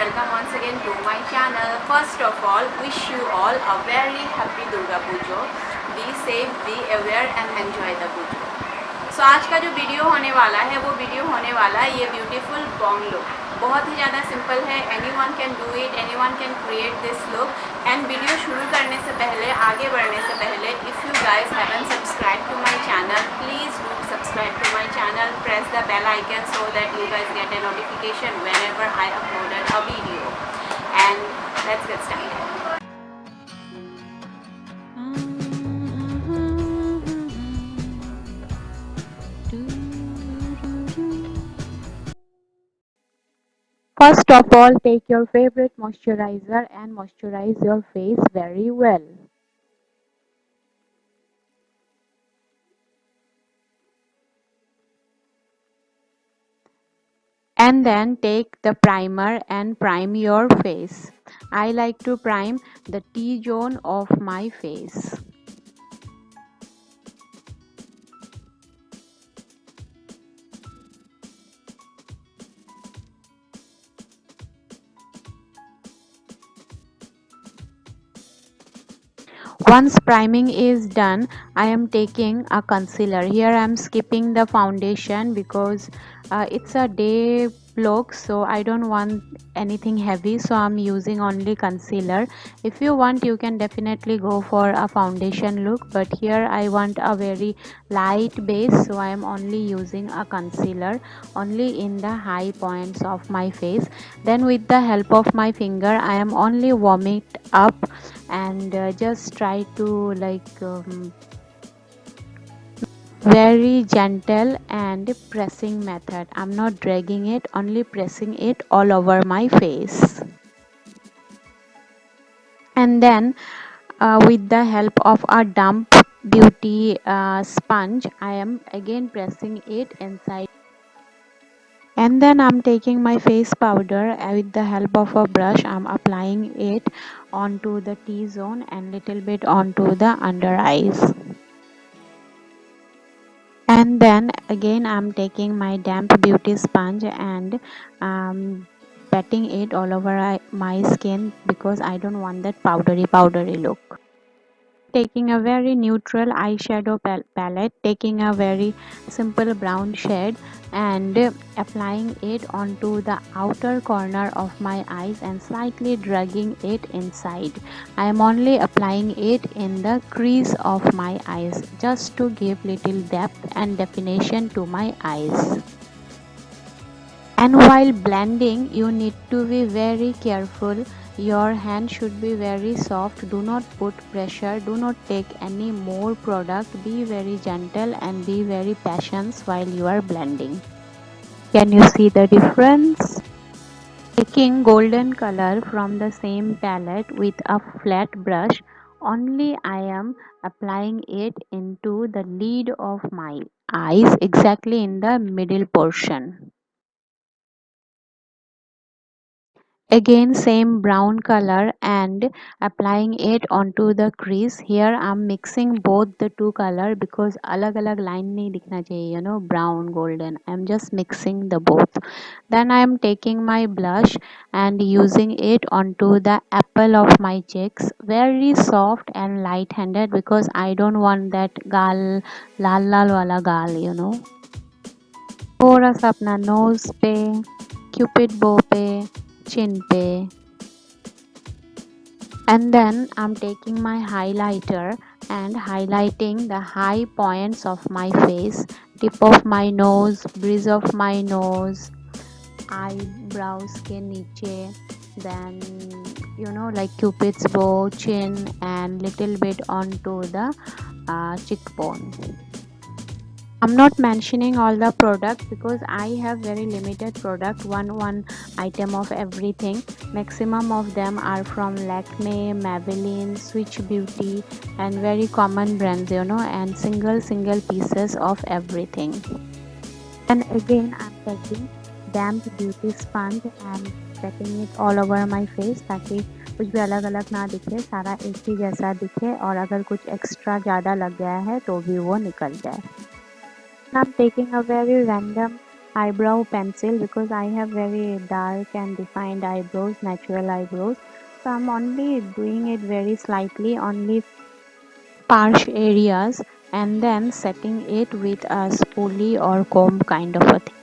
welcome once again to my channel. First of all, wish you all a very happy Durga Pujo. Be safe, be aware and enjoy the Pujo. So आज का जो video होने वाला है वो video होने वाला है ये ब्यूटीफुल बॉन्ग लुक। बहुत ही ज़्यादा सिंपल है, anyone can do it, anyone can create this look. And video शुरू करने से पहले, आगे बढ़ने से पहले, if you guys haven't subscribe to my channel, please do subscribe to my channel, press the bell icon so that you guys get a notification whenever I uploaded a video. And let's get started. First of all, take your favorite moisturizer and moisturize your face very well. And then take the primer and prime your face. I like to prime the T-zone of my face. Once priming is done, I am taking a concealer. Here I am skipping the foundation because it's a day look, so I don't want anything heavy, so I'm using only concealer. If you want, you can definitely go for a foundation look, but here I want a very light base, so I am only using a concealer only in the high points of my face. Then with the help of my finger, I am only warming it up and just try to very gentle and pressing method. I'm not dragging it, only pressing it all over my face. And then with the help of a damp beauty sponge, I am again pressing it inside. And then I'm taking my face powder with the help of a brush. I'm applying it onto the T-zone and little bit onto the under eyes. And then again I'm taking my damp beauty sponge and patting it all over my skin because I don't want that powdery look. Taking a very neutral eyeshadow palette, taking a very simple brown shade and applying it onto the outer corner of my eyes and slightly dragging it inside. I am only applying it in the crease of my eyes just to give little depth and definition to my eyes. And while blending, you need to be very careful. Your hand should be very soft. Do not put pressure. Do not take any more product. Be very gentle and be very patient while you are blending. Can you see the difference? Taking golden color from the same palette with a flat brush, only I am applying it into the lid of my eyes, exactly in the middle portion. Again same brown color and applying it onto the crease. Here I'm mixing both the two color because अलग अलग line नहीं दिखना चाहिए, you know, brown golden. I'm just mixing the both. Then I am taking my blush and using it onto the apple of my cheeks, very soft and light handed because I don't want that गाल लाल लाल वाला गाल, you know. थोड़ा सा अपना nose पे, cupid bow पे, chin पे. And then I'm taking my highlighter and highlighting the high points of my face, tip of my nose, bridge of my nose, eyebrows के नीचे, then you know, like cupid's bow, chin and little bit onto the cheekbone. I'm not mentioning all the products because I have very limited product, one item of everything. Maximum of them are from Lakme, Maybelline, Switch Beauty and very common brands, you know, and single pieces of everything. And again I'm taking damp beauty sponge and setting it all over my face ताकि कुछ भी अलग अलग ना दिखे, सारा एक ही जैसा दिखे और अगर कुछ एक्स्ट्रा ज़्यादा लग गया है तो भी वो निकल जाए. I'm taking a very random eyebrow pencil because I have very dark and defined eyebrows, natural eyebrows. So I'm only doing it very slightly, only sparse areas, and then setting it with a spoolie or comb kind of a thing.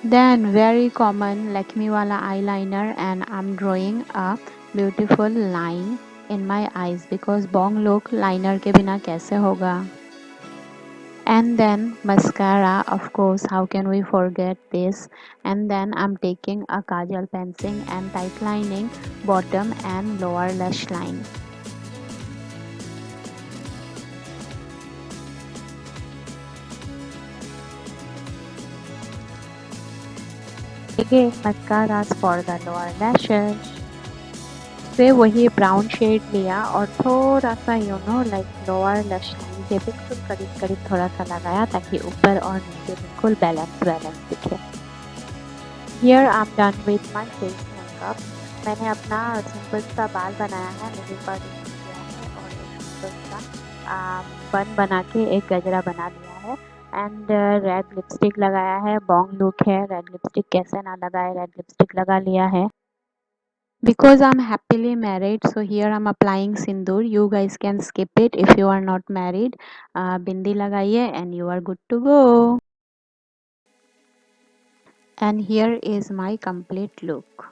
Then very common Lakme wala eyeliner, and I'm drawing a beautiful line in my eyes because bong look liner के बिना कैसे होगा. And then mascara, of course, how can we forget this? And then I'm taking a kajal pencil and tightlining bottom and lower lash line. Again mascaras for the lower lashes. फिर वही brown shade लिया और थोड़ा सा like lower lash line के बिल्कुल करीब करीब थोड़ा सा लगाया ताकि ऊपर और नीचे बिल्कुल बैलेंस बैलेंस दिखे. Here I am done with my face makeup. मैंने अपना सिंपल सा बाल बनाया है, मिडिल पार्ट किया है और एक सिंपल सा बन बना के एक गजरा बना लिया है. एंड रेड लिपस्टिक लगाया है, बॉन्ग लुक है, रेड लिपस्टिक कैसे ना लगाए, रेड लिपस्टिक लगा लिया है. Because I'm happily married, so here I'm applying sindoor. You guys can skip it if you are not married. Bindi lagaiye and you are good to go. And here is my complete look.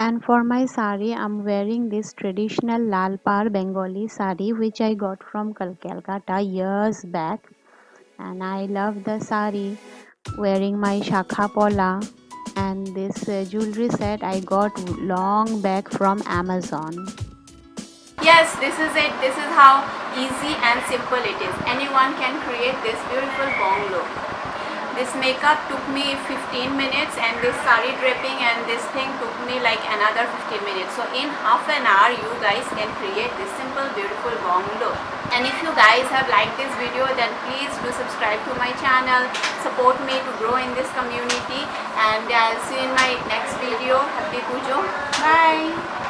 And for my sari, I'm wearing this traditional lal par Bengali sari which I got from Calcutta years back. And I love the sari, wearing my shakha pola. And this jewelry set I got long back from Amazon. Yes, this is it. This is how easy and simple it is. Anyone can create this beautiful bong look. This makeup took me 15 minutes and this sari draping and this thing took me like another 15 minutes. So in half an hour you guys can create this simple beautiful bong look. And if you guys have liked this video, then please do subscribe to my channel. Support me to grow in this community, and I'll see you in my next video. Happy Pujo. Bye.